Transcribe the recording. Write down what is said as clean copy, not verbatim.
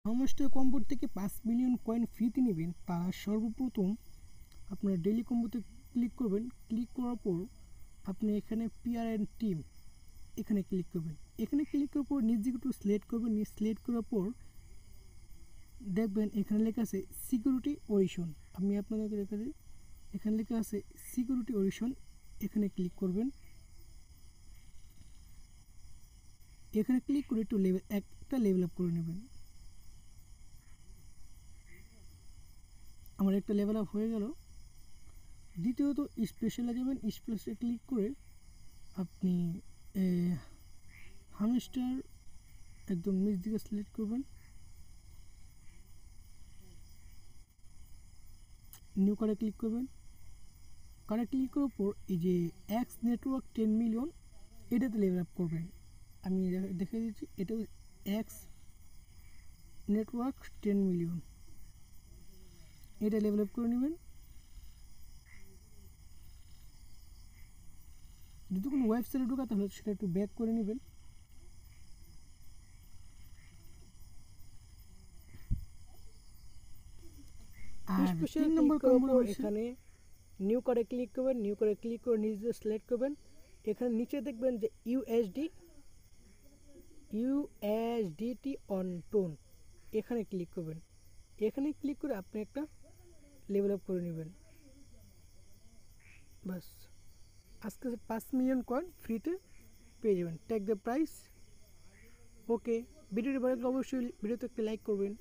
Hamster কম্বোর থেকে 5 million coin ফ্রিতে নেবেন তারা সর্বপ্রথম আপনার ডেইলি কম্বোতে ক্লিক করবেন। ক্লিক করার পর আপনি এখানে পিআর অ্যান্ড টিম এখানে ক্লিক করবেন। এখানে ক্লিক করার পর নিজ দিকে একটু সিলেক্ট করবেন। সিলেক্ট করার পর দেখবেন এখানে লেখা আছে সিকিউরিটি অডিশন। আমি আপনাদেরকে লেখা দিই, এখানে লেখা আছে সিকিউরিটি অডিশন, এখানে ক্লিক করবেন। এখানে ক্লিক করে একটু একটা লেভেল আপ করে নেবেন। আমার একটা লেভেল আপ হয়ে গেল। দ্বিতীয়ত স্পেশালে যাবেন, স্পেশালে ক্লিক করে আপনি হামস্টার একদম নিচ দিকে সিলেক্ট করবেন। নিউ কার্ডে ক্লিক করবেন। কার্ডে ক্লিক করার পর এই যে এক্স নেটওয়ার্ক 10 মিলিয়ন এটাতে লেভেল আপ করবেন। আমি দেখে দিচ্ছি, এটা এক্স নেটওয়ার্ক 10 মিলিয়ন, এটা লেভেল আপ করে নেবেন। যদি কোনো ওয়েবসাইটে ঢোকাতে হলে সেটা একটু ব্যাক করে নেবেন। আর 3 নম্বর কম্বো এখানে নিউ কার্ডে ক্লিক করবেন। নিউ কার্ডে ক্লিক করে নিজে সিলেক্ট করবেন। এখানে নিচে দেখবেন যে ইউএসডিটি অন টোন, এখানে ক্লিক করবেন। এখানে ক্লিক করে আপনি একটা লেভেল আপ করে নেবেন। বাস, আজকে 5 মিলিয়ন কয়েন ফ্রিতে পেয়ে যাবেন। Take the price. ওকে, ভিডিওটি ভালো লাগলে অবশ্যই ভিডিওতে একটা লাইক করবেন।